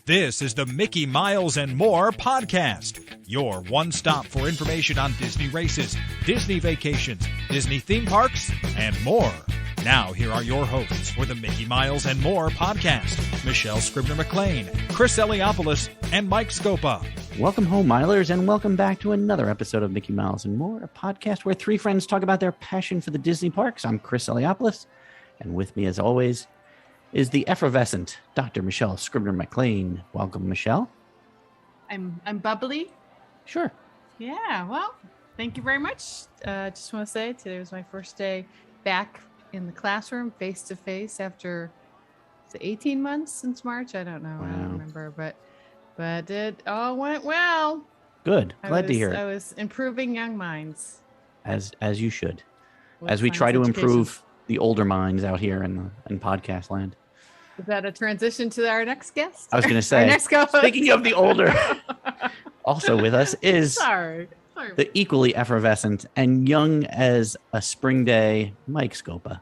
This is the Mickey Miles and More podcast, your one-stop for information on Disney races, Disney vacations, Disney theme parks, and more. Now, here are your hosts for the Mickey Miles and More podcast, Michelle Scribner-McLean, Chris Eliopoulos, and Mike Scopa. Welcome home, Milers, and welcome back to another episode of Mickey Miles and More, a podcast where three friends talk about their passion for the Disney parks. I'm Chris Eliopoulos, and with me, as always, is the effervescent Dr. Michelle Scribner-McLean. Welcome, Michelle. I'm bubbly. Sure. Yeah, well, thank you very much. Just want to say today was my first day back in the classroom face-to-face after 18 months since March. I don't know. Wow. I don't remember, but it all went well. Good. Glad to hear it. I was improving young minds. As you should. With As we try to education. improve the older minds out here in podcast land. Is that a transition to our next guest? I was going to Our say, next co-host? speaking of the older, also with us is Sorry. the equally effervescent and young as a spring day, Mike Scopa.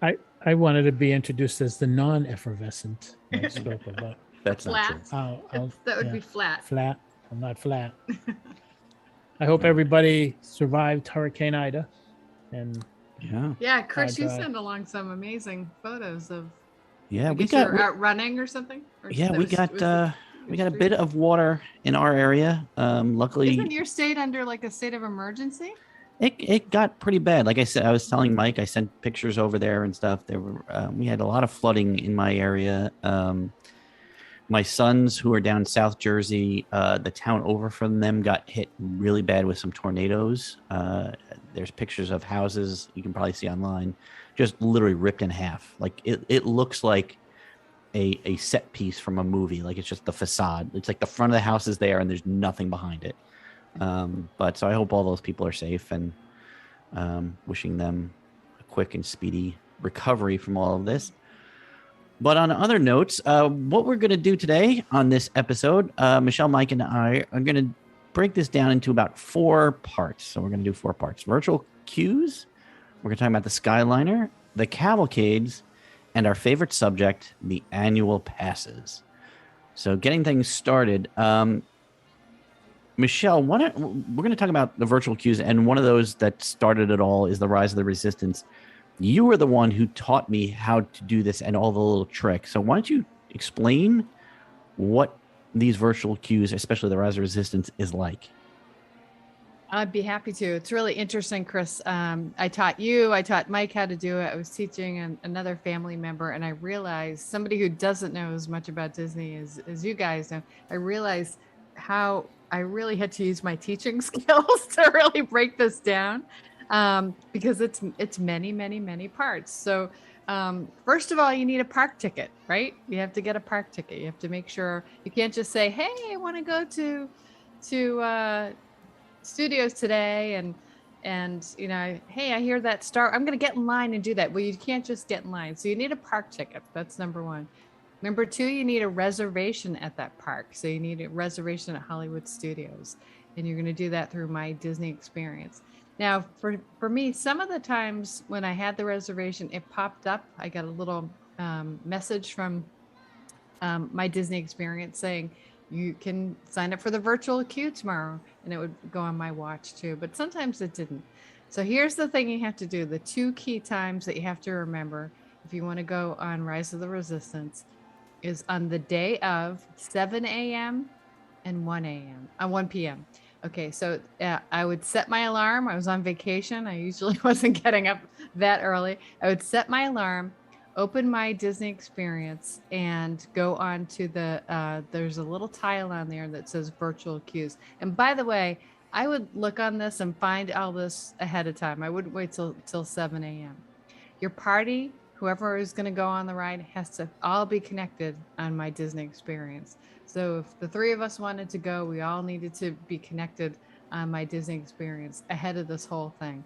I wanted to be introduced as the non-effervescent Mike Scopa, but That's not true. Flat. That would be flat. flat. I'm not flat. I hope everybody survived Hurricane Ida. And Yeah. Yeah, Chris, you God. sent along some amazing photos of. Yeah, I we guess you were got out running or something. Or yeah, that we was- got was it- we got a bit of water in our area. Luckily, Isn't your state under like a state of emergency? it got pretty bad. Like I said, I was telling Mike, I sent pictures over there and stuff. There were we had a lot of flooding in my area. My sons, who are down South Jersey, the town over from them got hit really bad with some tornadoes. There's pictures of houses you can probably see online, just literally ripped in half. Like it looks like a set piece from a movie. Like it's just the facade. It's like the front of the house is there and there's nothing behind it. But so I hope all those people are safe and wishing them a quick and speedy recovery from all of this. But on other notes, what we're going to do today on this episode, Michelle, Mike, and I are going to break this down into about 4 parts. So we're going to do 4 parts. Virtual queues, we're going to talk about the Skyliner, the Calvacades, and our favorite subject, the annual passes. So getting things started, Michelle, we're going to talk about the virtual queues, and one of those that started it all is the Rise of the Resistance. You were the one who taught me how to do this and all the little tricks. So why don't you explain what these virtual queues, especially the Rise of Resistance, is like? I'd be happy to. It's really interesting, Chris. I taught Mike how to do it. I was teaching another family member, and I realized, somebody who doesn't know as much about Disney as you guys know, I realized how I really had to use my teaching skills to really break this down. Because it's many, many, many parts. So first of all, you need a park ticket, right? You have to get a park ticket. You have to make sure you can't just say, hey, I want to go to studios today and you know, hey, I hear that star, I'm going to get in line and do that. Well, you can't just get in line. So you need a park ticket. That's number 1. Number 2, you need a reservation at that park. So you need a reservation at Hollywood Studios, and you're going to do that through My Disney Experience. Now, for me, some of the times when I had the reservation, it popped up. I got a little message from My Disney Experience saying, you can sign up for the virtual queue tomorrow, and it would go on my watch too. But sometimes it didn't. So here's the thing you have to do. The 2 key times that you have to remember if you want to go on Rise of the Resistance is on the day of 7 a.m. and 1 p.m. Okay, so I would set my alarm. I was on vacation. I usually wasn't getting up that early. I would set my alarm, open My Disney Experience, and go on to there's a little tile on there that says virtual queues. And by the way, I would look on this and find all this ahead of time. I wouldn't wait till 7 a.m. Your party, whoever is going to go on the ride, has to all be connected on My Disney Experience. So if the 3 of us wanted to go, we all needed to be connected on My Disney Experience ahead of this whole thing.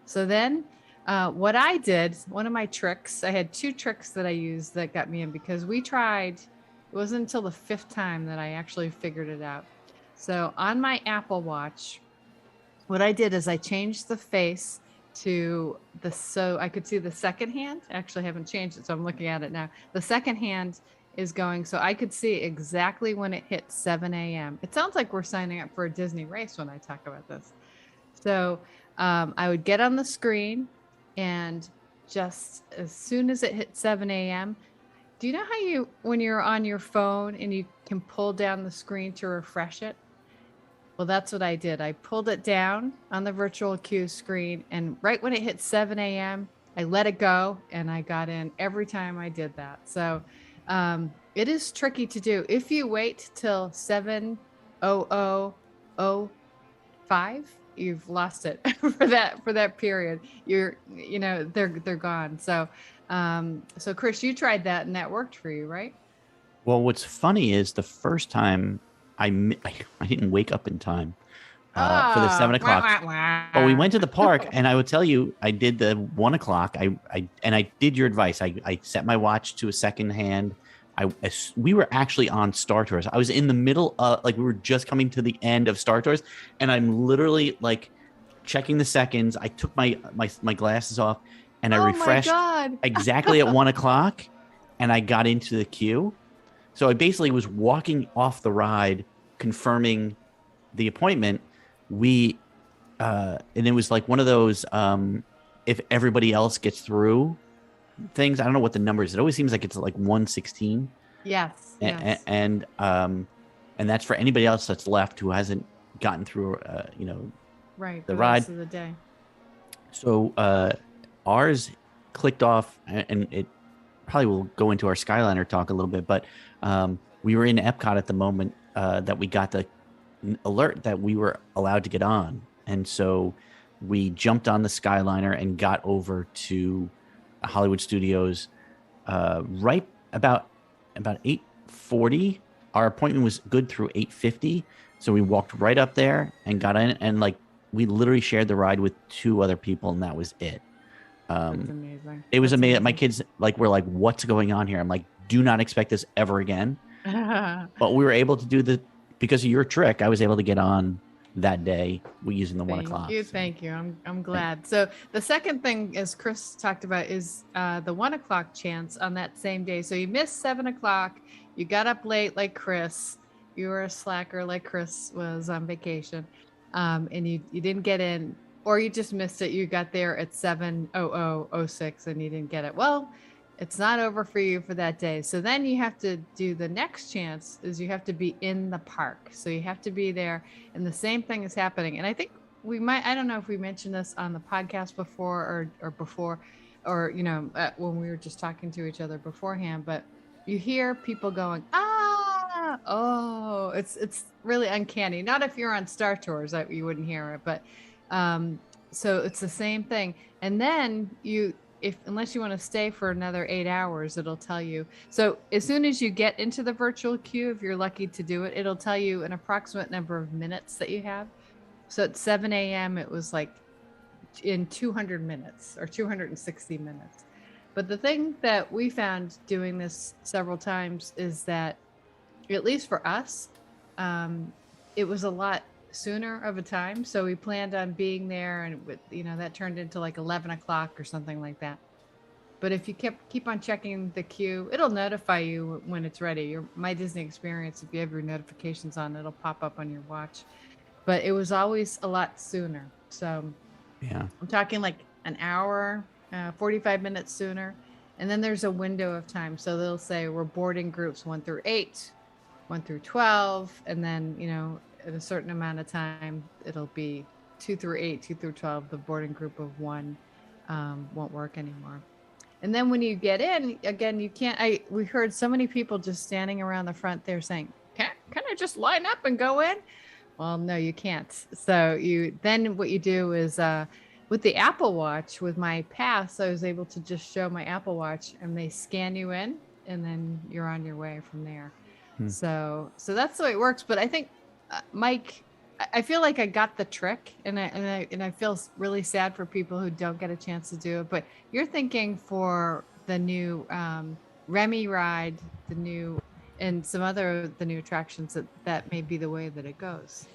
So then what I did, one of my tricks, I had 2 tricks that I used that got me in, because we tried, it wasn't until the 5th time that I actually figured it out. So on my Apple Watch, what I did is I changed the face to so I could see the second hand. Actually, I haven't changed it, so I'm looking at it now. The second hand is going. So I could see exactly when it hit 7 a.m. It sounds like we're signing up for a Disney race when I talk about this. So I would get on the screen, and just as soon as it hit 7 a.m., do you know how when you're on your phone and you can pull down the screen to refresh it? Well, that's what I did. I pulled it down on the virtual queue screen, and right when it hit 7 a.m., I let it go, and I got in every time I did that. So it is tricky to do. If you wait till 7:00:05, you've lost it for that period. They're gone. So Chris, you tried that and that worked for you, right? Well, what's funny is the first time I didn't wake up in time for the 7 o'clock. But we went to the park, and I would tell you, I did the 1 o'clock. I did your advice. I set my watch to a second hand. We were actually on Star Tours. I was in the middle of, we were just coming to the end of Star Tours, and I'm literally checking the seconds. I took my glasses off, and I refreshed exactly at 1 o'clock, and I got into the queue. So I basically was walking off the ride, confirming the appointment. And it was one of those, if everybody else gets through things, I don't know what the number is. It always seems like it's 116. Yes. And that's for anybody else that's left who hasn't gotten through, right, the ride. Rest of the day. So ours clicked off, and it probably will go into our Skyliner talk a little bit, but we were in Epcot at the moment that we got the alert that we were allowed to get on. And so we jumped on the Skyliner and got over to Hollywood Studios right about 8:40. Our appointment was good through 8:50. So we walked right up there and got in, and we literally shared the ride with 2 other people, and that was it. That's amazing. It was amazing. My kids were like, "What's going on here?" I'm like, "Do not expect this ever again." But we were able to do because of your trick. I was able to get on that day using the 1 o'clock. Thank you. I'm glad. So the second thing, as Chris talked about, is the 1 o'clock chance on that same day. So you missed 7 o'clock. You got up late like Chris. You were a slacker like Chris was on vacation, and you didn't get in. Or you just missed it. You got there at 7:00:06 and you didn't get it. Well, it's not over for you for that day. So then you have to do the next chance is you have to be in the park. So you have to be there, and the same thing is happening. And I think I don't know if we mentioned this on the podcast before or when we were just talking to each other beforehand, but you hear people going, it's really uncanny. Not if you're on Star Tours, that you wouldn't hear it, but so it's the same thing. And then unless you want to stay for another 8 hours, it'll tell you. So as soon as you get into the virtual queue, if you're lucky to do it, it'll tell you an approximate number of minutes that you have. So at 7 a.m., it was in 200 minutes or 260 minutes. But the thing that we found doing this several times is that, at least for us, it was a lot sooner of a time. So we planned on being there, and that turned into 11 o'clock or something like that. But if you keep on checking the queue, it'll notify you when it's ready. Your My Disney Experience, if you have your notifications on, it'll pop up on your watch. But it was always a lot sooner. So yeah, I'm talking an hour, 45 minutes sooner. And then there's a window of time. So they'll say we're boarding groups 1 through 8, 1 through 12, and then at a certain amount of time, it'll be 2 through 8, 2 through 12. The boarding group of 1 won't work anymore. And then when you get in, again, you can't. We heard so many people just standing around the front there saying, "Can I just line up and go in?" Well, no, you can't. So what you do is with the Apple Watch, with my pass, I was able to just show my Apple Watch, and they scan you in, and then you're on your way from there. So that's the way it works. But I think, Mike, I feel like I got the trick, and I feel really sad for people who don't get a chance to do it. But you're thinking for the new Remy ride, and some other the new attractions that may be the way that it goes.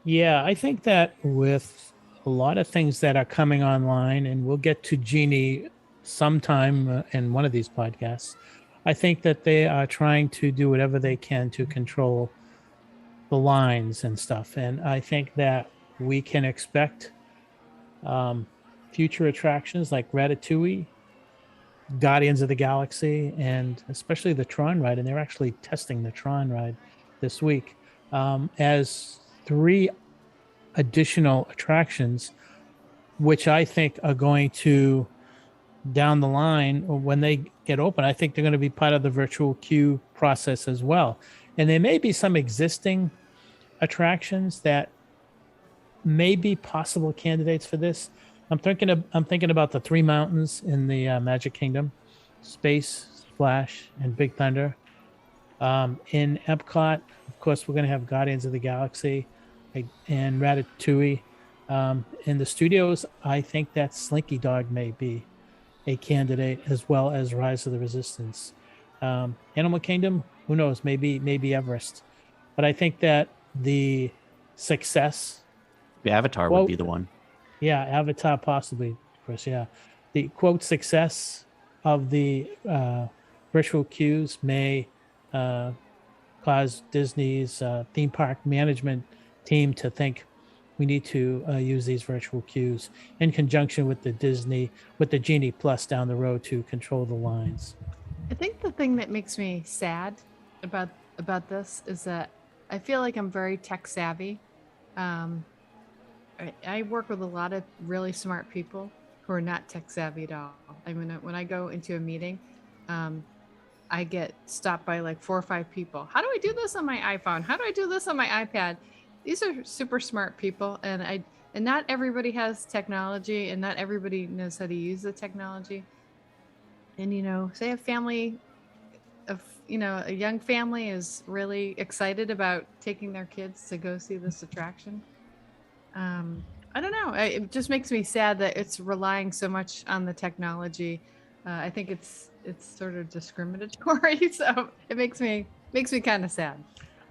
Yeah, I think that with a lot of things that are coming online, and we'll get to Genie sometime in one of these podcasts. I think that they are trying to do whatever they can to control the lines and stuff. And I think that we can expect future attractions like Ratatouille, Guardians of the Galaxy, and especially the Tron ride. And they're actually testing the Tron ride this week as 3 additional attractions, which I think are going to, down the line, or when they get open, I think they're going to be part of the virtual queue process as well. And there may be some existing attractions that may be possible candidates for this. I'm thinking about the 3 mountains in the Magic Kingdom, Space, Splash, and Big Thunder. In Epcot, of course, we're going to have Guardians of the Galaxy and Ratatouille. In the studios, I think that Slinky Dog may be a candidate, as well as Rise of the Resistance. Animal Kingdom, who knows? Maybe Everest. But I think that the success, The Avatar would be the one. yeah, Avatar possibly, Chris. Yeah, the quote success of the virtual queues may cause Disney's theme park management team to think we need to use these virtual queues in conjunction with the Genie Plus down the road to control the lines. I think the thing that makes me sad about this is that I feel like I'm very tech savvy. I work with a lot of really smart people who are not tech savvy at all. I mean, when I go into a meeting, I get stopped by like 4 or 5 people. How do I do this on my iPhone? How do I do this on my iPad? These are super smart people, and not everybody has technology, and not everybody knows how to use the technology. And say a family of a young family is really excited about taking their kids to go see this attraction. I don't know. It just makes me sad that it's relying so much on the technology. I think it's sort of discriminatory, so it makes me kind of sad.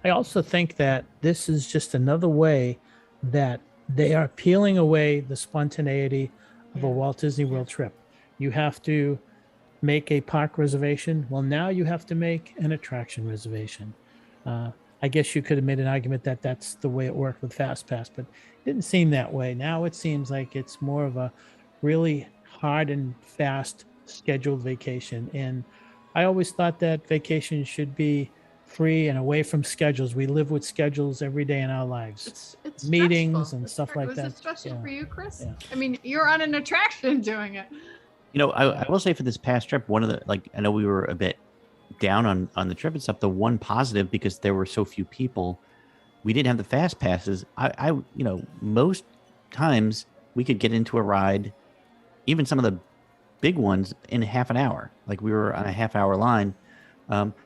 I also think that this is just another way that they are peeling away the spontaneity of a Walt Disney World trip. You have to make a park reservation. Well, now you have to make an attraction reservation. I guess you could have made an argument that that's the way it worked with FastPass, but it didn't seem that way. Now it seems like it's more of a really hard and fast scheduled vacation. And I always thought that vacation should be free and away from schedules. We live with schedules every day in our lives. It's meetings stressful. and stuff like that. Was it stressful for you, Chris? Yeah. I mean, you're on an attraction doing it. I will say for this past trip, one of the, I know we were a bit down on the trip and stuff. The one positive, because there were so few people, we didn't have the fast passes. I most times we could get into a ride, even some of the big ones, in half an hour. Like we were on a half-hour line.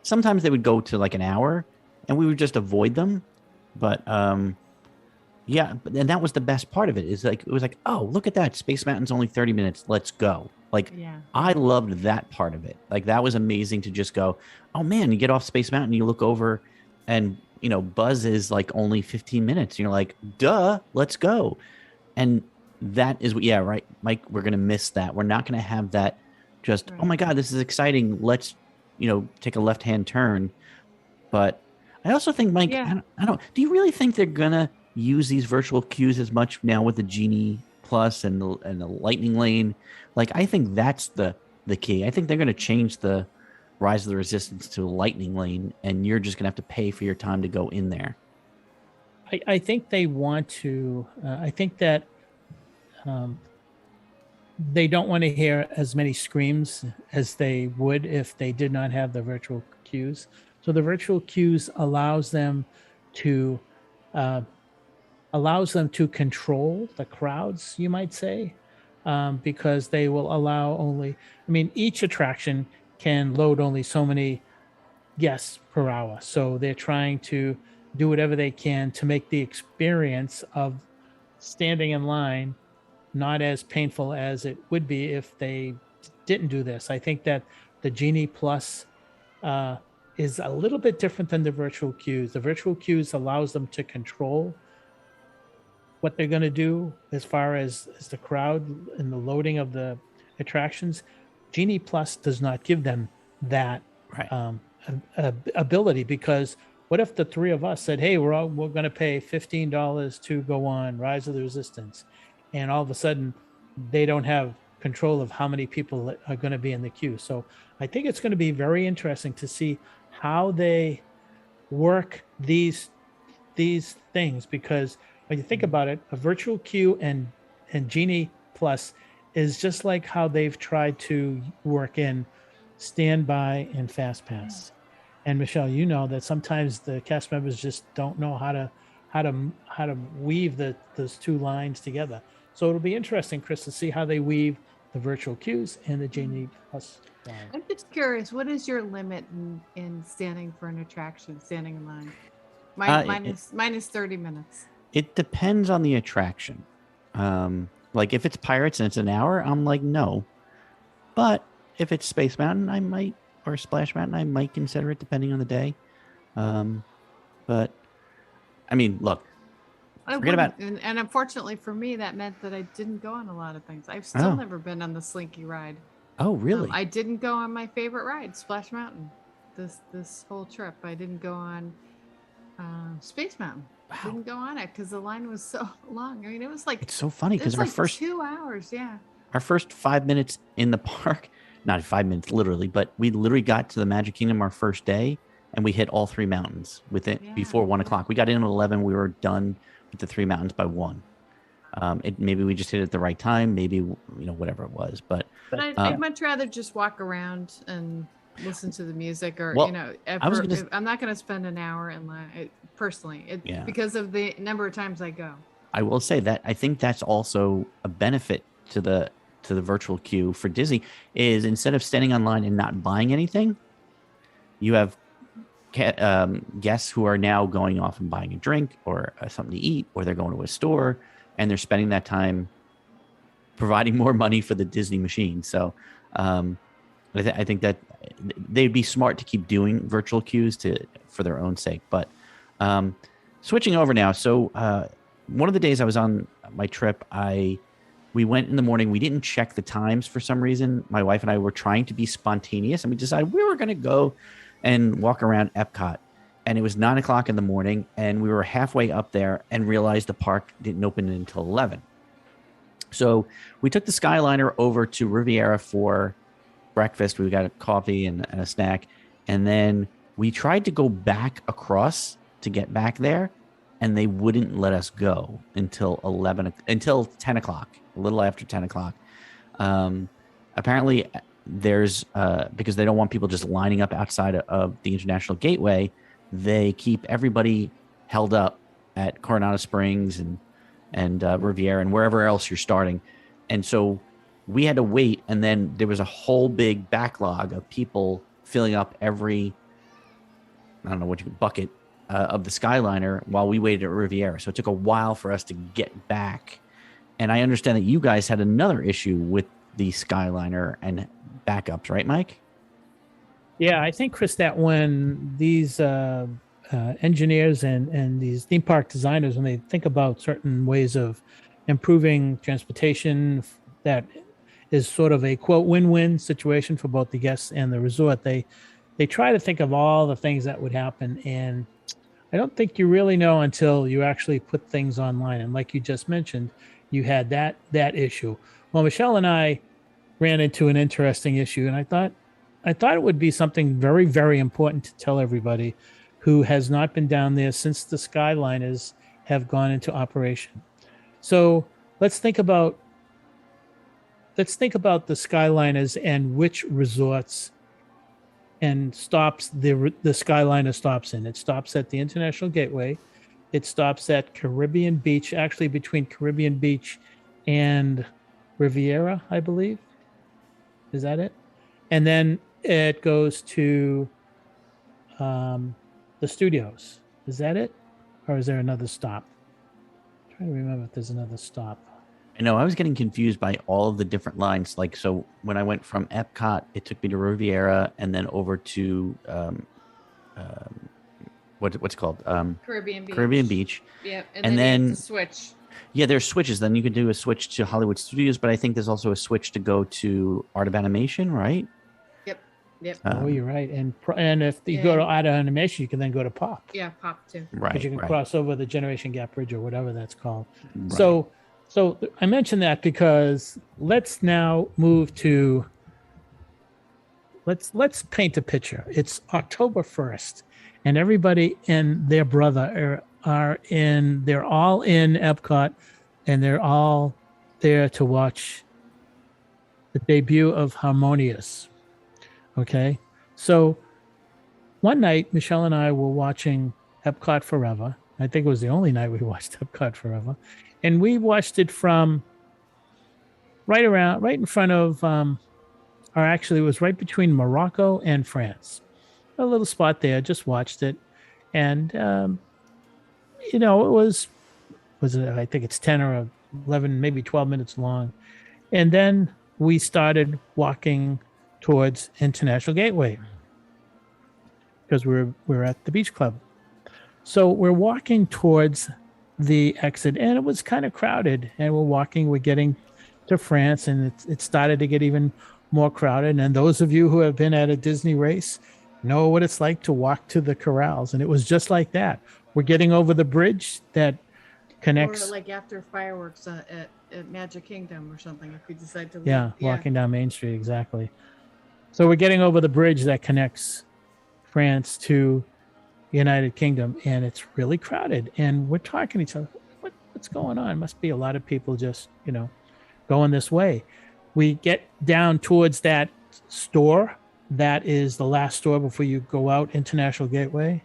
Sometimes they would go to like an hour, and we would just avoid them. But yeah, and that was the best part of it. Is like it was like, oh, look at that, Space Mountain's only 30 minutes. Let's go. Like, I loved that part of it. Like, that was amazing to just go, oh man, you get off Space Mountain, you look over, and Buzz is like only 15 minutes. You're like, duh, let's go. And that is what, right, Mike, we're gonna miss that. We're not gonna have that just, oh my God, this is exciting. Let's, take a left-hand turn. But I also think, Mike, I don't, do you really think they're gonna use these virtual queues as much now with the Genie Plus and the Lightning Lane? Like, I think that's the key. I think they're going to change the Rise of the Resistance to a Lightning Lane, and you're just going to have to pay for your time to go in there. I think they want to. I think that they don't want to hear as many screams as they would if they did not have the virtual queues. So the virtual queues allows them to control the crowds, you might say. Because they will allow only, each attraction can load only so many guests per hour. So they're trying to do whatever they can to make the experience of standing in line not as painful as it would be if they didn't do this. I think that the Genie Plus is a little bit different than the virtual queues. The virtual queues allows them to control what they're going to do as far as the crowd and the loading of the attractions. Genie Plus does not give them that Right. Ability, because what if the three of us said, hey, we're going to pay $15 to go on Rise of the Resistance, and all of a sudden they don't have control of how many people are going to be in the queue. So I think it's going to be very interesting to see how they work these things, because when you think about it, a virtual queue and Genie Plus is just like how they've tried to work in standby and fast pass. And Michelle, you know that sometimes the cast members just don't know how to weave those two lines together. So it'll be interesting, Chris, to see how they weave the virtual queues and the Genie Plus line. I'm just curious, what is your limit in standing for an attraction, standing in line? Mine is 30 minutes. It depends on the attraction. Like if it's Pirates and it's an hour, I'm like, no. But if it's Space Mountain, I might, or Splash Mountain, I might consider it depending on the day. But I mean, look, forget about. And unfortunately for me, that meant that I didn't go on a lot of things. I've still never been on the Slinky ride. Oh, really? I didn't go on my favorite ride, Splash Mountain. This whole trip, I didn't go on Space Mountain. Wow. Didn't go on it because the line was so long. I mean, it was like, it's so funny because our like first 2 hours, yeah. Our first 5 minutes in the park, not 5 minutes literally, but we literally got to the Magic Kingdom our first day, and we hit all three mountains before 1 o'clock. We got in at 11. We were done with the three mountains by 1. Maybe we just hit it at the right time. Maybe whatever it was, but I'd much rather just walk around and listen to the music, or I'm not going to spend an hour in line personally. Because of the number of times I go. I will say that I think that's also a benefit to the virtual queue for Disney, is instead of standing online and not buying anything, you have guests who are now going off and buying a drink or something to eat, or they're going to a store and they're spending that time providing more money for the Disney machine. So I think that they'd be smart to keep doing virtual queues for their own sake. But switching over now. So one of the days I was on my trip, we went in the morning. We didn't check the times for some reason. My wife and I were trying to be spontaneous, and we decided we were going to go and walk around Epcot. And it was 9 o'clock in the morning, and we were halfway up there and realized the park didn't open until 11. So we took the Skyliner over to Riviera for breakfast. We got a coffee and a snack. And then we tried to go back across to get back there, and they wouldn't let us go until 10 o'clock, a little after 10 o'clock. Apparently, there's because they don't want people just lining up outside of the International Gateway, they keep everybody held up at Coronado Springs and Riviera and wherever else you're starting. And so we had to wait, and then there was a whole big backlog of people filling up every, bucket of the Skyliner while we waited at Riviera. So it took a while for us to get back. And I understand that you guys had another issue with the Skyliner and backups, right, Mike? Yeah, I think, Chris, that when these engineers and these theme park designers, when they think about certain ways of improving transportation that is sort of a, quote, win-win situation for both the guests and the resort, they try to think of all the things that would happen. And I don't think you really know until you actually put things online. And like you just mentioned, you had that issue. Well, Michelle and I ran into an interesting issue, and I thought it would be something very, very important to tell everybody who has not been down there since the Skyliners have gone into operation. So let's think about the Skyliners and which resorts and stops the Skyliner stops in. It stops at the International Gateway. It stops at Caribbean Beach, actually between Caribbean Beach and Riviera, I believe. Is that it? And then it goes to the studios. Is that it? Or is there another stop? I'm trying to remember if there's another stop. I know I was getting confused by all of the different lines. Like, so when I went from Epcot, it took me to Riviera and then over to what's it called? Caribbean Beach. Yeah, and then you have to switch. Yeah, there's switches. Then you could do a switch to Hollywood Studios, but I think there's also a switch to go to Art of Animation, right? Yep. Yep. Oh, you're right. And if you go to Art of Animation, you can then go to Pop. Yeah, Pop too. Right. Because you can cross over the Generation Gap Bridge or whatever that's called. Right. So I mentioned that because let's now move to let's paint a picture. It's October 1st, and everybody and their brother they're all in Epcot, and they're all there to watch the debut of Harmonious. Okay. So one night, Michelle and I were watching Epcot Forever. I think it was the only night we watched Epcot Forever. And we watched it from right in front of, or actually it was right between Morocco and France. A little spot there, just watched it. And, it was I think it's 10 or 11, maybe 12 minutes long. And then we started walking towards International Gateway because we're at the Beach Club. So we're walking towards the exit, and it was kind of crowded. And we're getting to France, and it started to get even more crowded. And those of you who have been at a Disney race know what it's like to walk to the corrals. And it was just like that. We're getting over the bridge that connects. Or like after fireworks at Magic Kingdom or something, if we decide to leave. Yeah, walking down Main Street, exactly. So we're getting over the bridge that connects France to United Kingdom, and it's really crowded. And we're talking to each other, what's going on? Must be a lot of people just, going this way. We get down towards that store. That is the last store before you go out International Gateway.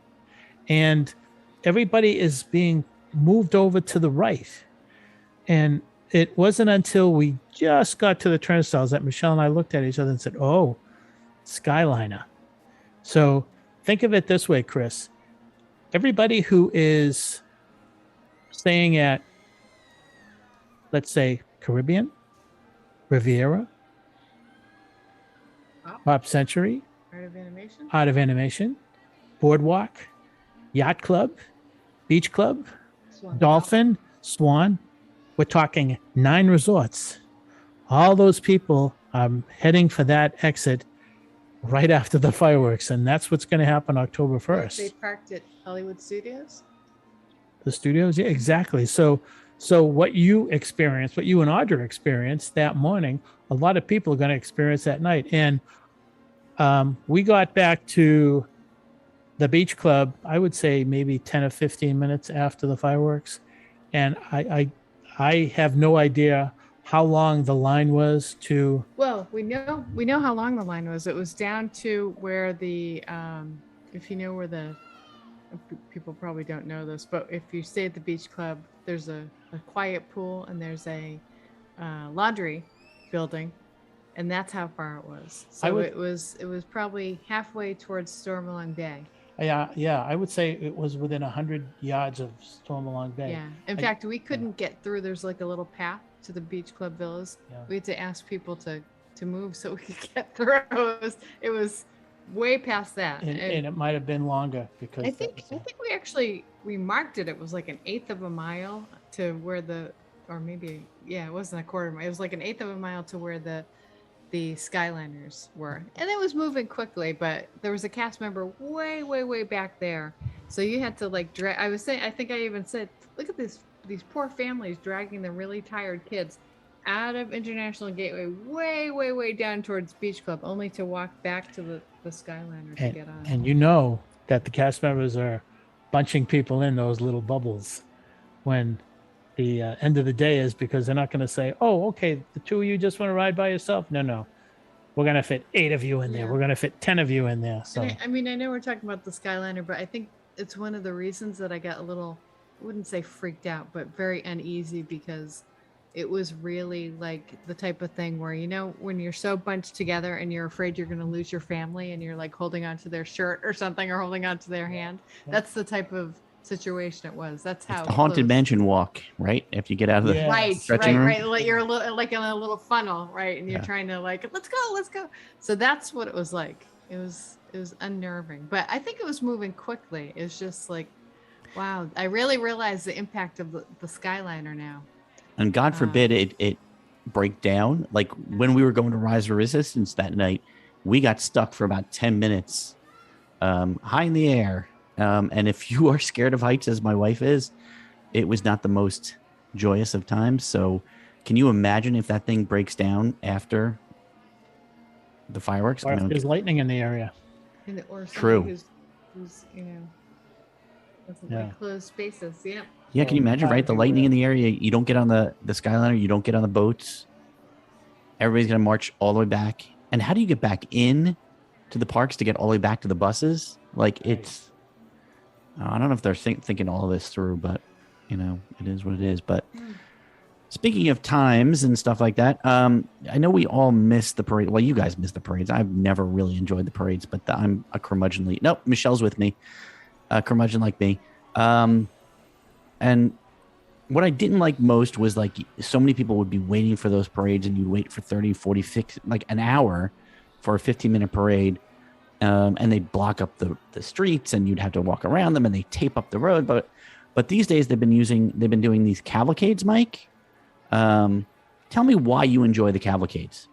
And everybody is being moved over to the right. And it wasn't until we just got to the turnstiles that Michelle and I looked at each other and said, oh, Skyliner. So think of it this way, Chris. Everybody who is staying at, let's say, Caribbean, Riviera, Pop Century, Art of Animation, Boardwalk, Yacht Club, Beach Club, Dolphin, Swan. We're talking 9 resorts. All those people are heading for that exit right after the fireworks, and that's what's going to happen October 1st. They parked at Hollywood Studios? The studios? Yeah, exactly. So what you experienced, what you and Audra experienced that morning, a lot of people are going to experience that night. And we got back to the Beach Club, I would say maybe 10 or 15 minutes after the fireworks. And I have no idea how long the line was to. Well, we know how long the line was. It was down to where the, if you know where the, people probably don't know this, but if you stay at the Beach Club, there's a quiet pool and there's a laundry building, and that's how far it was. So it was probably halfway towards Stormalong Bay. Yeah, I would say it was within 100 yards of Stormalong Bay. Yeah. In fact, we couldn't get through. There's like a little path to the Beach Club villas. Yeah. We had to ask people to move so we could get through. It was way past that. And it might have been longer because I think we marked it. It was like 1/8 of a mile to where it wasn't a quarter mile. It was like 1/8 of a mile to where the Skyliners were, and it was moving quickly, but there was a cast member way back there, so you had to like drag. I think I even said, look at these poor families dragging the really tired kids out of International Gateway way down towards Beach Club, only to walk back to the Skyliner to get on. And you know that the cast members are bunching people in those little bubbles when the end of the day is, because they're not going to say, oh, okay, the 2 of you just want to ride by yourself. No. We're going to fit 8 of you in there. We're going to fit 10 of you in there. So I know we're talking about the Skyliner, but I think it's one of the reasons that I got a little, I wouldn't say freaked out, but very uneasy, because it was really like the type of thing where, when you're so bunched together and you're afraid you're going to lose your family and you're like holding onto their shirt or something, or holding onto their hand. That's the type of situation it was. That's how it's the Haunted Mansion walk, right? If you get out of the stretching room. Like you're like in a little funnel, right? And you're trying to like, let's go. So that's what it was like. It was unnerving, but I think it was moving quickly. It's just like, wow, I really realized the impact of the Skyliner now. And God forbid it break down. Like when we were going to Rise of Resistance that night, we got stuck for about 10 minutes high in the air. And if you are scared of heights, as my wife is, it was not the most joyous of times. So can you imagine if that thing breaks down after the fireworks? Or if there's lightning in the area. Or True. somebody who's doesn't Yeah. like closed spaces. Yeah. Yeah, can you imagine, right? The lightning in the area, you don't get on the Skyliner, you don't get on the boats. Everybody's going to march all the way back. And how do you get back in to the parks to get all the way back to the buses? Like, it's, I don't know if they're thinking all of this through, but, you know, it is what it is. But speaking of times and stuff like that, I know we all miss the parade. Well, you guys miss the parades. I've never really enjoyed the parades, but I'm a curmudgeonly. Nope, Michelle's with me. Curmudgeon like me. And what I didn't like most was like so many people would be waiting for those parades and you'd wait for 30, 40, 50, like an hour for a 15-minute parade. And they block up the streets and you'd have to walk around them and they tape up the road. But these days they've been doing these cavalcades, Mike. Tell me why you enjoy the cavalcades.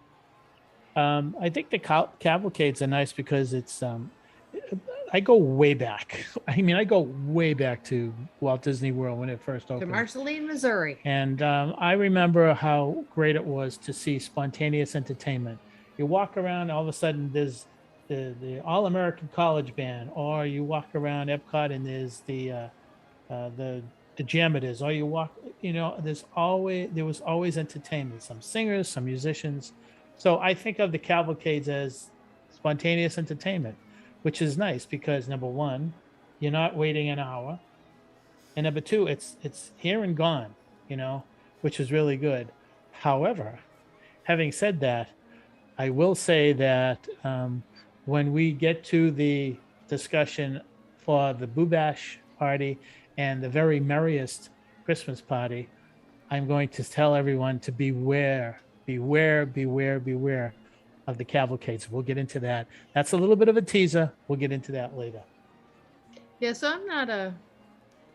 I think the cavalcades are nice because it's, I go way back. I mean, I go way back to Walt Disney World when it first opened. To Marceline, Missouri. And I remember how great it was to see spontaneous entertainment. You walk around, all of a sudden there's the All-American College Band, or you walk around Epcot and there's the Jammers, or you walk, you know, there was always entertainment, some singers, some musicians. So I think of the cavalcades as spontaneous entertainment, which is nice because number one, you're not waiting an hour. And number two, it's here and gone, you know, which is really good. However, having said that, I will say that when we get to the discussion for the Boo Bash party and the very merriest Christmas party, I'm going to tell everyone to beware of the cavalcades. We'll get into that. That's a little bit of a teaser. We'll get into that later. Yeah, so I'm not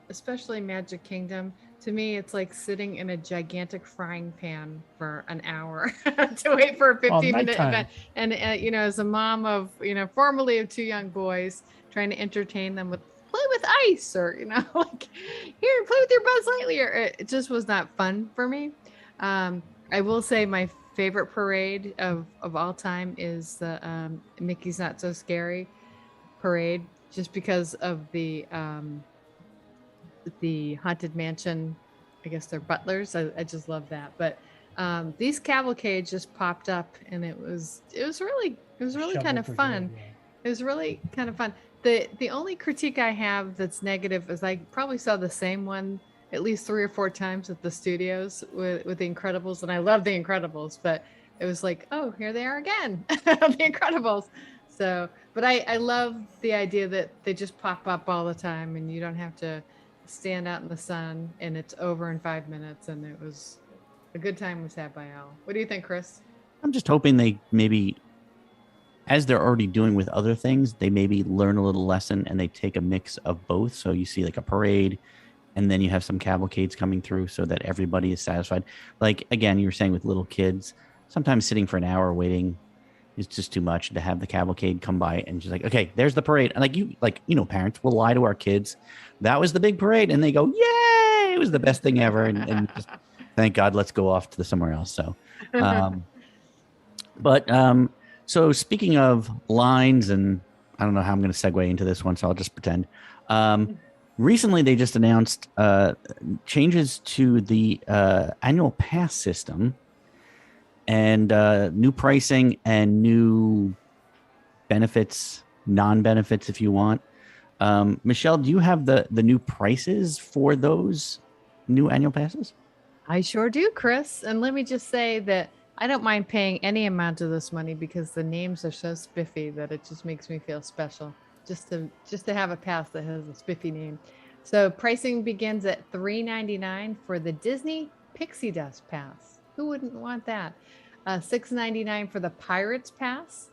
especially Magic Kingdom. To me, it's like sitting in a gigantic frying pan for an hour to wait for a 15-minute event. And, you know, as a mom of, you know, formerly of two young boys, trying to entertain them with play with ice or, you know, like, here, play with your Buzz Lightyear. It just was not fun for me. I will say my favorite parade of all time is the Mickey's Not So Scary parade, just because of the Haunted Mansion. I guess they're butlers. I just love that. But these cavalcades just popped up, and it was really kind of fun. It was really kind of fun. The only critique I have that's negative is I probably saw the same one at least 3 or 4 times at the studios with the Incredibles, and I love the Incredibles, but it was like, oh, here they are again, the Incredibles. So, but I love the idea that they just pop up all the time, and you don't have to stand out in the sun, and it's over in 5 minutes, and it was a good time was had by all. What do you think, Chris? I'm just hoping they maybe, as they're already doing with other things, they maybe learn a little lesson and they take a mix of both. So you see like a parade, and then you have some cavalcades coming through so that everybody is satisfied. Like, again, you were saying with little kids, sometimes sitting for an hour waiting is just too much. To have the cavalcade come by and just like, okay, there's the parade. And you know, parents will lie to our kids. That was the big parade. And they go, yay, it was the best thing ever. And just, thank God, let's go off to somewhere else. So, so speaking of lines, and I don't know how I'm going to segue into this one, so I'll just pretend. Recently, they just announced changes to the annual pass system and new pricing and new benefits, non-benefits, if you want. Michelle, do you have the new prices for those new annual passes? I sure do, Chris. And let me just say that I don't mind paying any amount of this money because the names are so spiffy that it just makes me feel special. Just to have a pass that has a spiffy name. So pricing begins at $3.99 for the Disney Pixie Dust Pass. Who wouldn't want that? $6.99 for the Pirates Pass,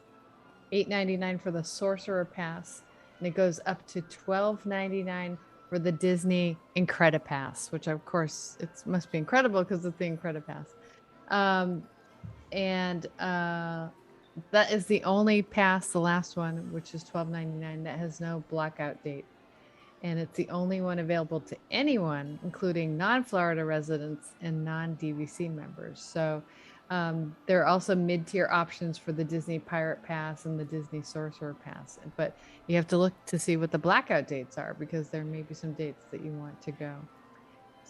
$8.99 for the Sorcerer Pass, and it goes up to $12.99 for the Disney Incredipass, which of course it must be incredible because it's the Incredipass. And that is the only pass, the last one, which is $12.99, that has no blackout date. And it's the only one available to anyone, including non-Florida residents and non-DVC members. So there are also mid-tier options for the Disney Pirate Pass and the Disney Sorcerer Pass. But you have to look to see what the blackout dates are, because there may be some dates that you want to go.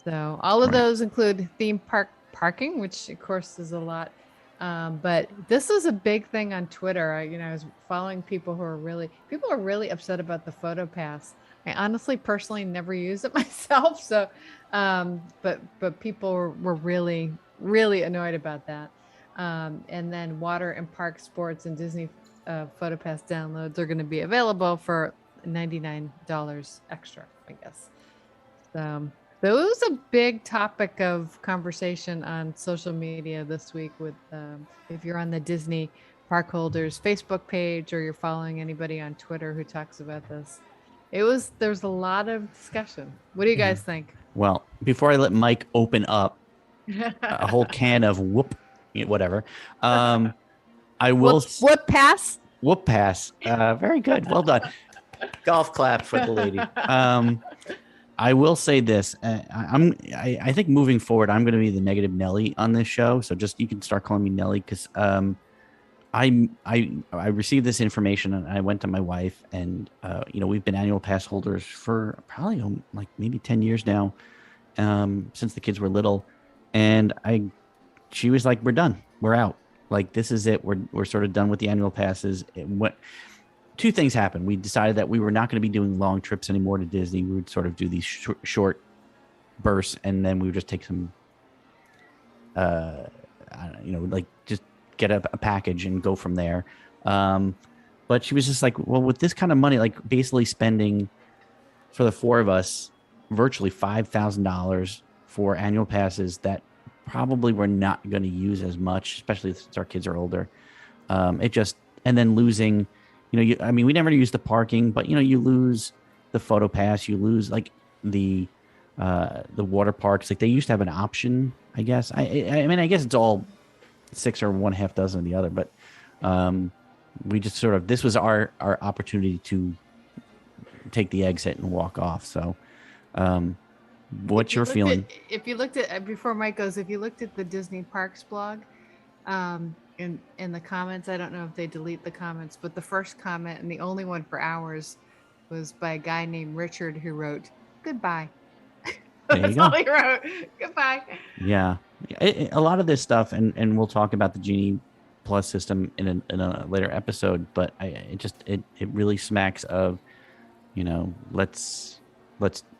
So all of those include theme park parking, which of course is a lot. But this is a big thing on Twitter. I was following people who are really upset about the photo pass. I honestly, personally, never use it myself. So, but people were really, really annoyed about that. And then water and park sports and Disney photo pass downloads are going to be available for $99 extra, I guess. So that was a big topic of conversation on social media this week. With if you're on the Disney Park Holders Facebook page, or you're following anybody on Twitter who talks about this, there's a lot of discussion. What do you guys think? Well, before I let Mike open up a whole can of whatever, I will Whoop pass. Whoop pass. Very good. Well done. Golf clap for the lady. I will say this. I think moving forward, I'm going to be the negative Nelly on this show. So just, you can start calling me Nelly, because I received this information and I went to my wife, and we've been annual pass holders for probably like maybe 10 years now, since the kids were little, and she was like, "We're done. We're out. Like, this is it. We're sort of done with the annual passes." Two things happened. We decided that we were not going to be doing long trips anymore to Disney. We would sort of do these short bursts, and then we would just take some, just get a package and go from there. But she was just like, well, with this kind of money, like basically spending for the four of us virtually $5,000 for annual passes that probably we're not going to use as much, especially since our kids are older. And then losing, we never use the parking, but you lose the photo pass, you lose like the water parks. Like, they used to have an option, I guess. I guess it's all 6 or 1/2 dozen of the other, but we just sort of, this was our opportunity to take the exit and walk off. So what's your feeling? If you looked at, before Mike goes, if you looked at the Disney Parks blog, in the comments, I don't know if they delete the comments, but the first comment, and the only one for hours, was by a guy named Richard, who wrote, "Goodbye." That's all he wrote. Goodbye. Yeah. A lot of this stuff, and we'll talk about the Genie Plus system in a later episode, but it really smacks of, let's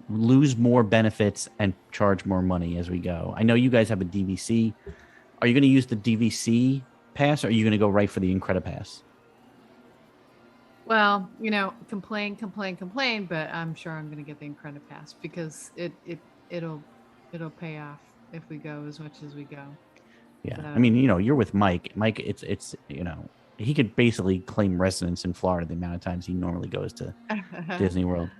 lose more benefits and charge more money as we go. I know you guys have a DVC. Are you going to use the DVC pass, or are you going to go right for the Incredipass? Well, complain, but I'm sure I'm going to get the Incredipass, because it'll pay off if we go as much as we go. Yeah. So, you're with Mike. Mike, it's he could basically claim residence in Florida the amount of times he normally goes to Disney World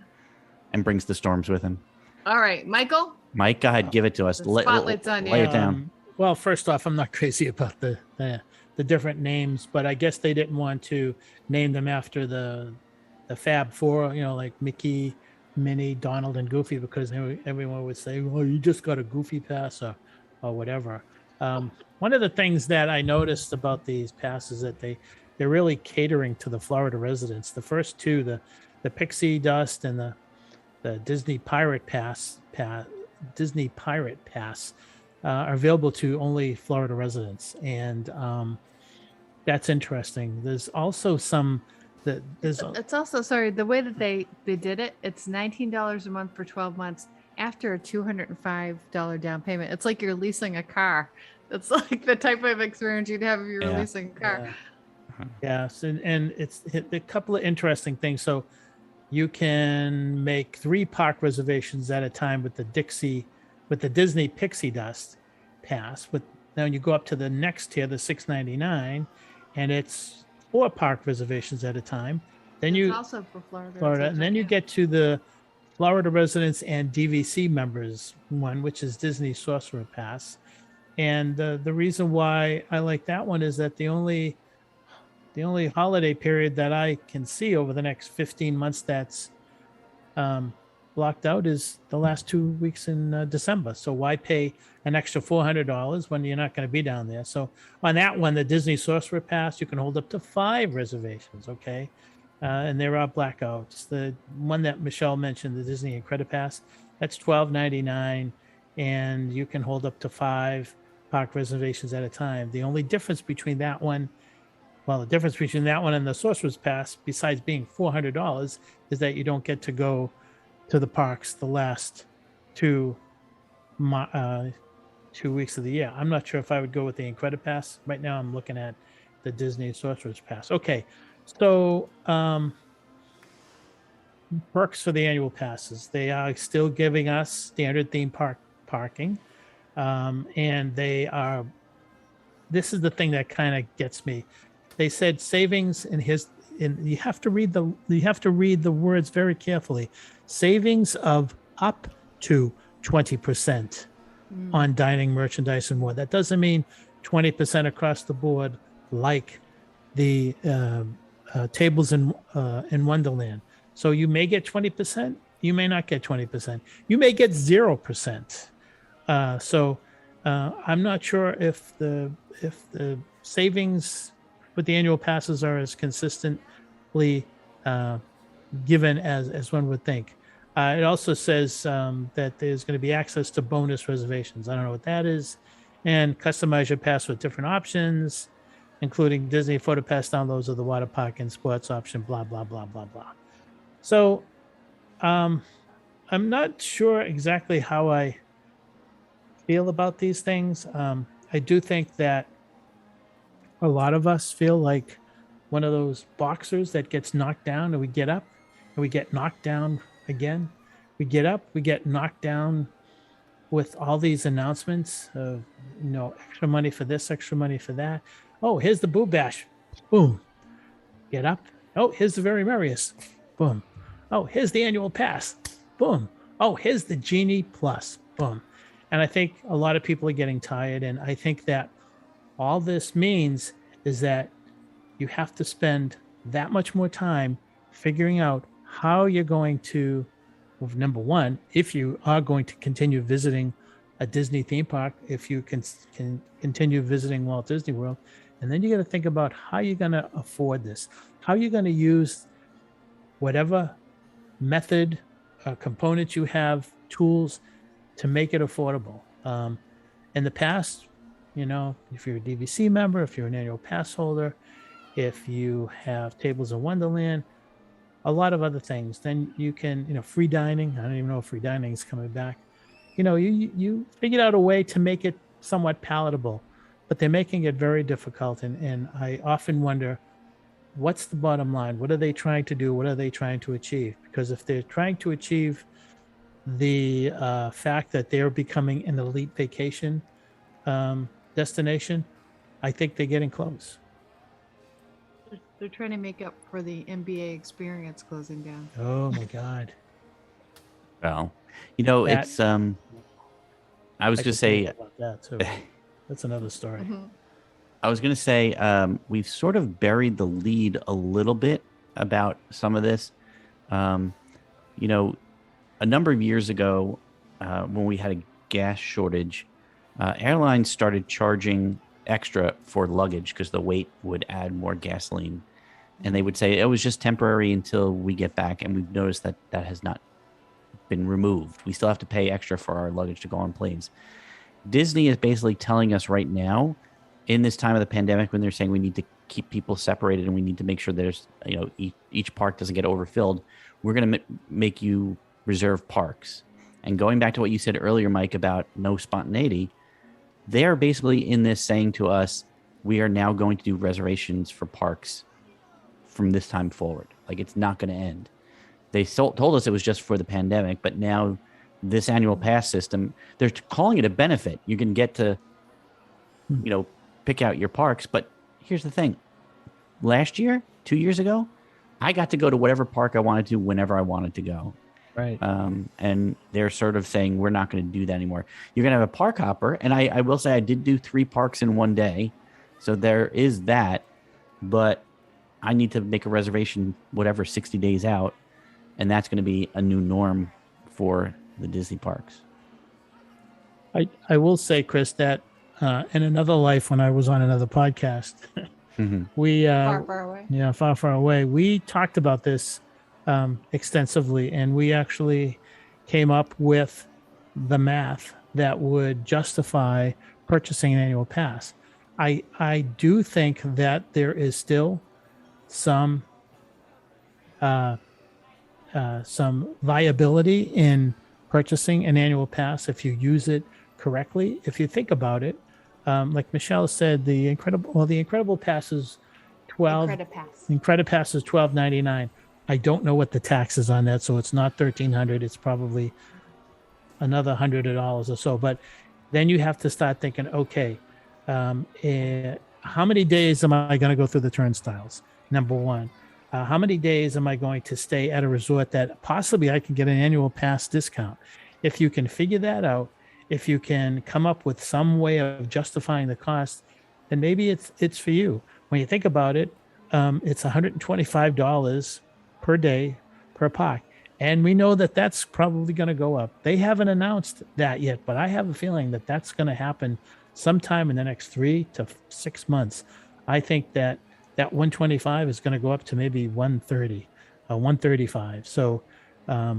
and brings the storms with him. All right, Michael? Mike, go ahead, give it to us. The spotlight's on you. Lay it down. Well, first off, I'm not crazy about the different names, but I guess they didn't want to name them after the Fab Four, like Mickey, Minnie, Donald, and Goofy, because everyone would say, "Well, you just got a Goofy pass," or whatever. One of the things that I noticed about these passes, that they're really catering to the Florida residents. The first two, the Pixie Dust and the Disney Pirate Pass, are available to only Florida residents, and that's interesting. There's also it's also, sorry, the way that they did it, it's $19 a month for 12 months after a $205 down payment. It's like you're leasing a car. It's like the type of experience you'd have if you were leasing a car. Yes, and it's a couple of interesting things. So you can make 3 park reservations at a time with the Disney Pixie Dust pass. Then you go up to the next tier, the $6.99, and it's 4 park reservations at a time. Then it's also for Florida, and then you get to the Florida residents and DVC members one, which is Disney Sorcerer Pass. And the reason why I like that one is that the only the only holiday period that I can see over the next 15 months that's blocked out is the last 2 weeks in December. So why pay an extra $400 when you're not going to be down there? So on that one, the Disney Sorcerer Pass, you can hold up to 5 reservations, okay? And there are blackouts. The one that Michelle mentioned, the Disney Incredipass, that's $12.99, and you can hold up to 5 park reservations at a time. The only difference between that one, well, the difference between that one and the Sorcerer's Pass, besides being $400, is that you don't get to go to the parks the last 2 weeks of the year. I'm not sure if I would go with the Incredipass. Right now, I'm looking at the Disney Sorcerer's Pass. Okay, so perks for the annual passes. They are still giving us standard theme park parking, and they are. This is the thing that kind of gets me. They said savings in his. And you have to read the words very carefully. Savings of up to 20% on dining, merchandise, and more. That doesn't mean 20% across the board, like the tables in Wonderland. So you may get 20%, you may not get 20%, you may get 0%. So I'm not sure if the savings with the annual passes are as consistently given as one would think. It also says that there's going to be access to bonus reservations. I don't know what that is. And customize your pass with different options, including Disney Photo Pass downloads of the water park and sports option, blah, blah, blah, blah, blah. So I'm not sure exactly how I feel about these things. I do think that a lot of us feel like one of those boxers that gets knocked down and we get up and we get knocked down again. We get up, we get knocked down with all these announcements of, extra money for this, extra money for that. Oh, here's the Boo Bash. Boom. Get up. Oh, here's the Very Merriest. Boom. Oh, here's the annual pass. Boom. Oh, here's the Genie Plus. Boom. And I think a lot of people are getting tired. And I think that all this means is that you have to spend that much more time figuring out how you're going to, well, number one, if you are going to continue visiting a Disney theme park, if you can continue visiting Walt Disney World, and then you got to think about how you're going to afford this, how you're going to use whatever method, components you have, tools to make it affordable. In the past, if you're a DVC member, if you're an annual pass holder, if you have Tables of Wonderland, a lot of other things, then you can, free dining. I don't even know if free dining is coming back. You figured out a way to make it somewhat palatable, but they're making it very difficult. And I often wonder, what's the bottom line? What are they trying to do? What are they trying to achieve? Because if they're trying to achieve the fact that they're becoming an elite vacation destination, I think they're getting close. They're trying to make up for the NBA experience closing down. Oh my God. Well, it's I was going to say about that too. That's another story. Mm-hmm. I was going to say we've sort of buried the lead a little bit about some of this. A number of years ago, when we had a gas shortage, airlines started charging extra for luggage because the weight would add more gasoline. And they would say it was just temporary until we get back. And we've noticed that has not been removed. We still have to pay extra for our luggage to go on planes. Disney is basically telling us right now, in this time of the pandemic, when they're saying we need to keep people separated and we need to make sure there's, each park doesn't get overfilled, we're going to make you reserve parks. And going back to what you said earlier, Mike, about no spontaneity, they are basically in this saying to us, we are now going to do reservations for parks from this time forward. Like, it's not going to end. They told us it was just for the pandemic, but now this annual pass system, they're calling it a benefit. You can get to, pick out your parks. But here's the thing. Last year, 2 years ago, I got to go to whatever park I wanted to whenever I wanted to go. Right. And they're sort of saying, we're not going to do that anymore. You're going to have a park hopper. And I will say I did do 3 parks in one day. So there is that. But I need to make a reservation, whatever, 60 days out. And that's going to be a new norm for the Disney parks. I will say, Chris, that in another life, when I was on another podcast, we Far away. yeah, far away, we talked about this extensively, and we actually came up with the math that would justify purchasing an annual pass. I do think that there is still some viability in purchasing an annual pass if you use it correctly. If you think about it, like Michelle said, the Incredible Pass is Incredipass is $12.99. I don't know what the tax is on that, so it's not $1,300. It's probably another $100 or so. But then you have to start thinking, okay, how many days am I going to go through the turnstiles? Number one. How many days am I going to stay at a resort that possibly I can get an annual pass discount? If you can figure that out, if you can come up with some way of justifying the cost, then maybe it's for you. When you think about it, it's $125 per day per park. And we know that that's probably going to go up. They haven't announced that yet, but I have a feeling that that's going to happen sometime in the next 3 to 6 months. I think that 125 is going to go up to maybe 130, 135. So, Yeah,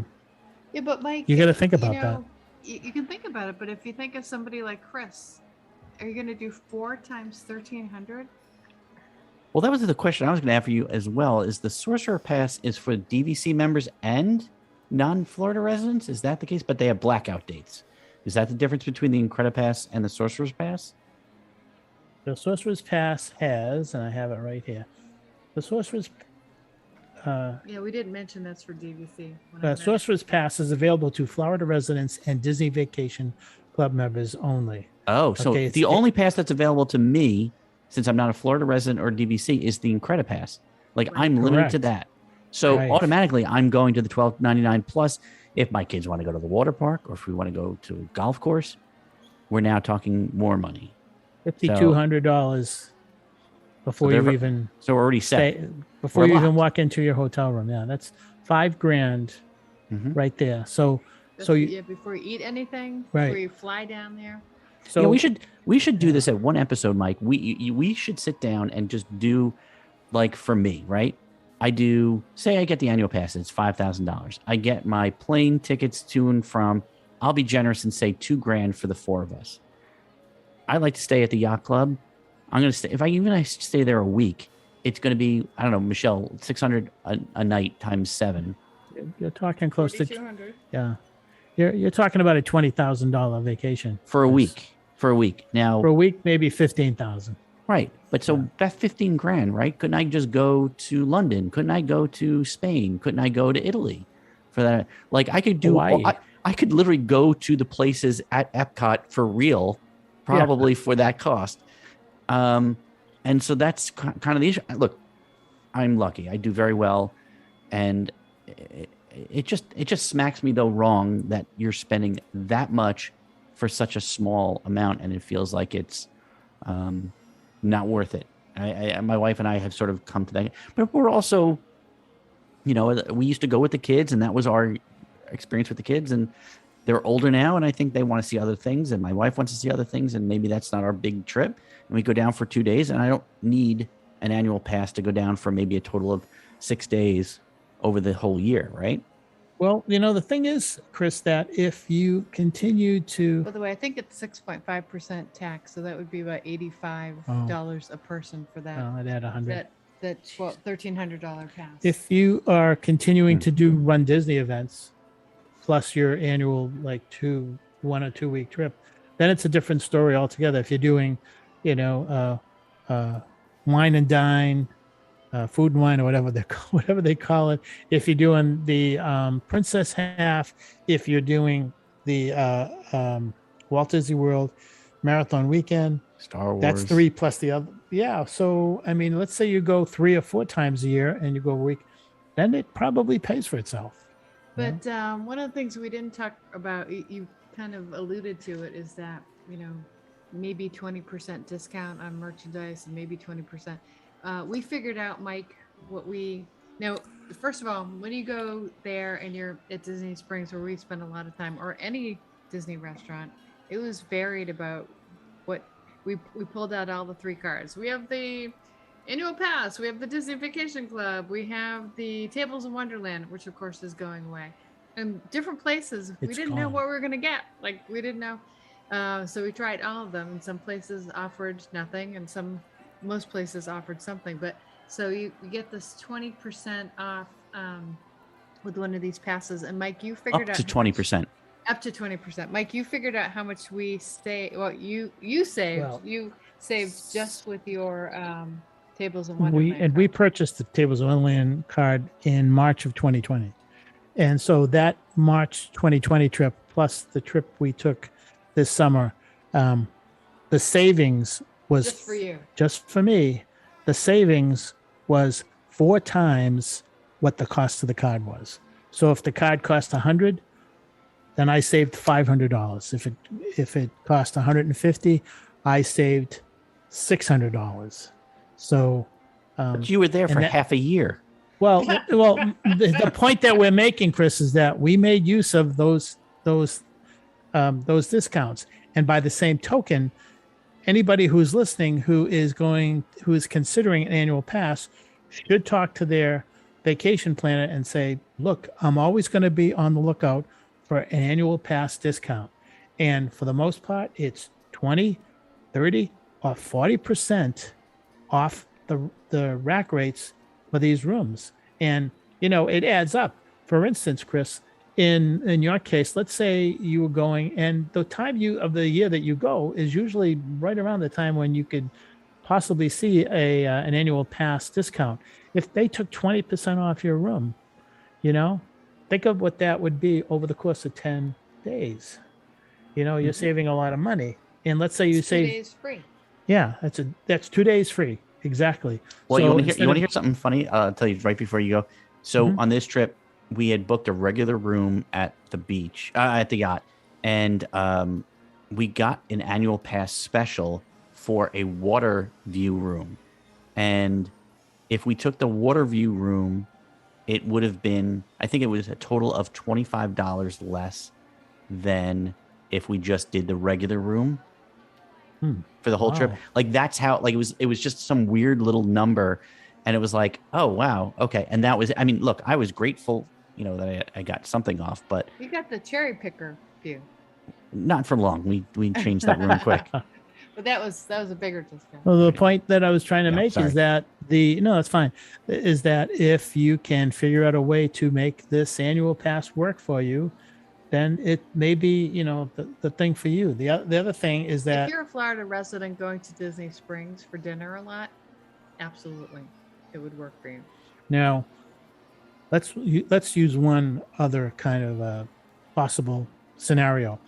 but Mike, you got to think about that. You can think about it, but if you think of somebody like Chris, are you going to do 4 times 1,300? Well, that was the question I was going to ask you as well. Is the Sorcerer Pass is for DVC members and non-Florida residents? Is that the case? But they have blackout dates. Is that the difference between the Incredipass and the Sorcerer's Pass? The Sorcerer's Pass has, and I have it right here. The Sorcerer's Yeah, we didn't mention that's for DVC. Sorcerer's Pass is available to Florida residents and Disney Vacation Club members only. Oh, so Okay, the only pass that's available to me, since I'm not a Florida resident or DVC, is the Incredipass. Like, Right. I'm limited to Correct. that. So Right. automatically, I'm going to the $12.99 plus. If my kids want to go to the water park or if we want to go to a golf course, we're now talking more money. $5,200 before So you they're- even So we're already set. stay, before We're you even locked. walk into your hotel room. Yeah, that's $5,000 Mhm. right there. So you before you eat anything, Right. before you fly down there. so Yeah, we should do this at one episode, Mike. We should sit down and just do, like, for me, right? I get the annual pass. It's $5,000. I get my plane tickets to and from. I'll be generous and say $2,000 for the 4 of us. I like to stay at the yacht club. I'm going to stay. If I stay there a week, it's going to be, I don't know, Michelle, $600 a night times 7. You're talking close to 4,200. yeah. You're talking about a $20,000 vacation For a Yes. week. For a week. Now, For a week, maybe 15,000. right. But so that's $15,000, right? Couldn't I just go to London? Couldn't I go to Spain? Couldn't I go to Italy for that? Like, I could do, Hawaii. I could literally go to the places at Epcot for real, probably for that cost. And so that's kind of the issue. Look, I'm lucky. I do very well. And it just smacks me though wrong that you're spending that much for such a small amount, and it feels like it's not worth it. My wife and I have sort of come to that, but we're also, we used to go with the kids, and that was our experience with the kids, and they're older now, and I think they want to see other things, and my wife wants to see other things, and maybe that's not our big trip, and we go down for 2 days, and I don't need an annual pass to go down for maybe a total of 6 days over the whole year, right? Well, the thing is, Chris, that if you continue to By the way, I think it's 6.5% tax, so that would be about $85 a person for that. I'd add 100. That $1,300 pass. If you are continuing to do run Disney events plus your annual 1 or 2 week trip, then it's a different story altogether. If you're doing, wine and dine, food and wine, or whatever they call it. If you're doing the Princess half, if you're doing the Walt Disney World Marathon Weekend, Star Wars. that's 3 plus the other. Yeah. So, I mean, let's say you go 3 or 4 times a year and you go a week, then it probably pays for itself. But one of the things we didn't talk about, you kind of alluded to it, is that, maybe 20% discount on merchandise and maybe 20%. We figured out, Mike, what we now. First of all, when you go there and you're at Disney Springs, where we spend a lot of time, or any Disney restaurant, it was varied about what we pulled out all the three cards. We have the annual pass, we have the Disney Vacation Club, we have the Tables in Wonderland, which of course is going away. And different places, we didn't know what we were gonna get. Like we didn't know. So we tried all of them, and some places offered nothing, and most places offered something. But so you get this 20% off with one of these passes. And Mike, you figured Up out to 20%. Up to 20%. Mike, you figured out how much we saved. Well, you saved. Well, you saved just with your Tables in Wonderland. We purchased the Tables of Wonderland card in March of 2020. And so that March 2020 trip plus the trip we took this summer, the savings was just for you. Just for me. The savings was 4 times what the cost of the card was. So if the card cost $100, then I saved $500. If it cost $150, I saved $600. So But you were there for half a year. Well, the point that we're making, Chris, is that we made use of those discounts, and by the same token, anybody who's listening who is considering an annual pass should talk to their vacation planner and say, "Look, I'm always going to be on the lookout for an annual pass discount, and for the most part, it's 20, 30, or 40% off the rack rates for these rooms." And it adds up. For instance, Chris, in your case, let's say you were going, and the time of the year that you go is usually right around the time when you could possibly see an annual pass discount. If they took 20% off your room, think of what that would be over the course of 10 days. You're saving a lot of money. And let's say you save 2 days free. Yeah, that's 2 days free. Exactly. Well, so you want to hear something funny? I'll tell you right before you go. So Mm-hmm. on this trip, we had booked a regular room at the beach, at the yacht, and we got an annual pass special for a water view room. And if we took the water view room, it would have been, I think it was a total of $25 less than if we just did the regular room for the whole trip. Like that's how, like it was just some weird little number. And it was like, oh, wow. Okay. And that was, I mean, look, I was grateful, that I got something off, but You got the cherry picker view. not for long. We changed that room quick. But that was a bigger discount. Well, the point that I was trying to make sorry. is that that's fine. Is that if you can figure out a way to make this annual pass work for you, then it may be, the thing for you. The other thing is that If you're a Florida resident going to Disney Springs for dinner a lot, absolutely, it would work for you. now let's use one other kind of possible scenario.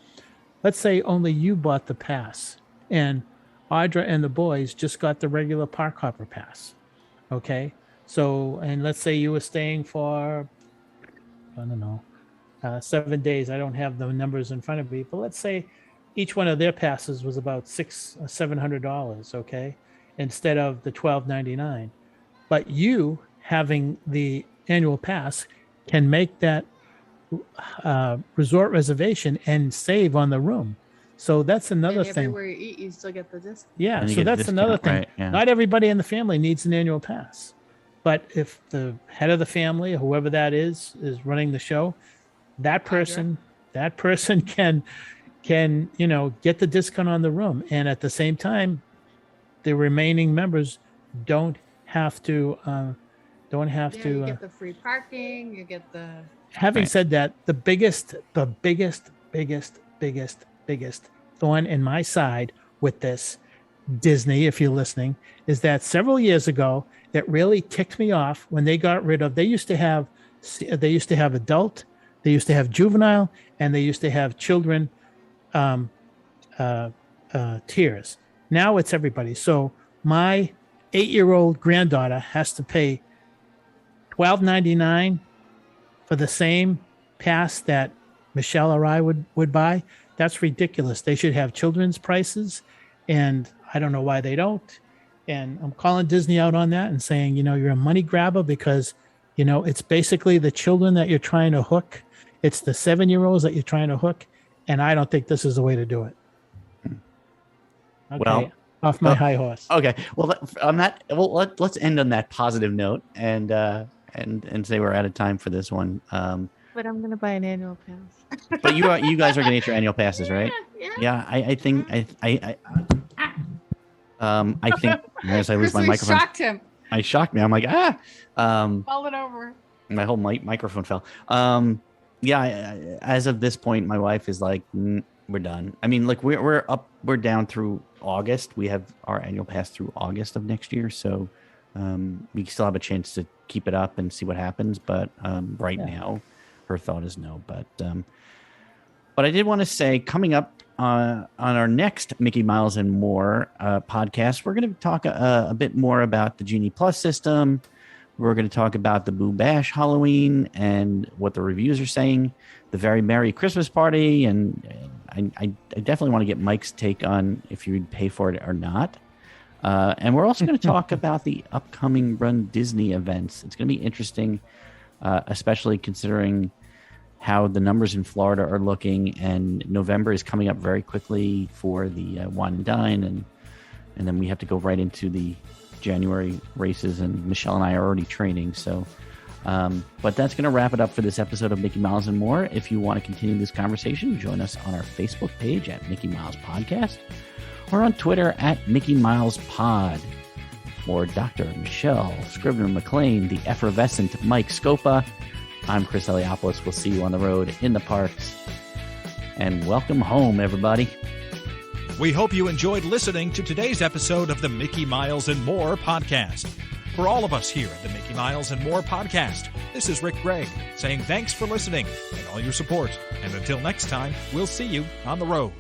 Let's say only you bought the pass and Audra and the boys just got the regular park hopper pass. Okay. So, and let's say you were staying for, I don't know, 7 days. I don't have the numbers in front of me, but let's say each one of their passes was about $700. Okay. Instead of the $12.99, but you having the annual pass can make that resort reservation and save on the room. So that's another And thing. everywhere you eat, you still get the discount. Yeah, And you so get a that's another discount, thing. right, yeah. Not everybody in the family needs an annual pass. But if the head of the family, whoever that is running the show, that person can get the discount on the room. And at the same time, the remaining members don't have to You get the free parking. You get the Having Right. said that, the biggest thorn in my side with this, Disney, if you're listening, is that several years ago, it really ticked me off when they got rid of, they used to have adult, they used to have juvenile, and they used to have children tiers. Now it's everybody. So my 8-year-old granddaughter has to pay $12.99 for the same pass that Michelle or I would buy. That's ridiculous. They should have children's prices, and I don't know why they don't. And I'm calling Disney out on that and saying, you're a money grabber because, it's basically the children that you're trying to hook. It's the 7-year-olds that you're trying to hook. And I don't think this is the way to do it. Okay. Well, off my high horse. Okay. Well, on that, let's end on that positive note and say we're out of time for this one. But I'm gonna buy an annual pass. But you guys are gonna get your annual passes, right? Yeah. I think I think as I lose my microphone. Shocked him. I shocked me. I'm like Falling over. my whole microphone fell. As of this point, my wife is like, we're done. I mean, like we're down through August. We have our annual pass through August of next year, so we still have a chance to keep it up and see what happens. But now, her thought is no. But I did want to say, coming up on our next Mickey Miles and More podcast, we're going to talk a bit more about the Genie Plus system. We're going to talk about the Boo Bash Halloween and what the reviews are saying, the Very Merry Christmas Party, and I definitely want to get Mike's take on if you'd pay for it or not. And we're also going to talk about the upcoming Run Disney events. It's going to be interesting, especially considering how the numbers in Florida are looking, and November is coming up very quickly for the Wine and Dine, and then we have to go right into the January races, and Michelle and I are already training. So, but that's going to wrap it up for this episode of Mickey Miles and More. If you want to continue this conversation, join us on our Facebook page at Mickey Miles Podcast, or on Twitter at Mickey Miles Pod. For Dr. Michelle Scrivener McLean, the effervescent Mike Scopa, I'm Chris Eliopoulos. We'll see you on the road, in the parks, and welcome home, everybody. We hope you enjoyed listening to today's episode of the Mickey Miles and More podcast. For all of us here at the Mickey Miles and More podcast, this is Rick Gregg saying thanks for listening and all your support. And until next time, we'll see you on the road.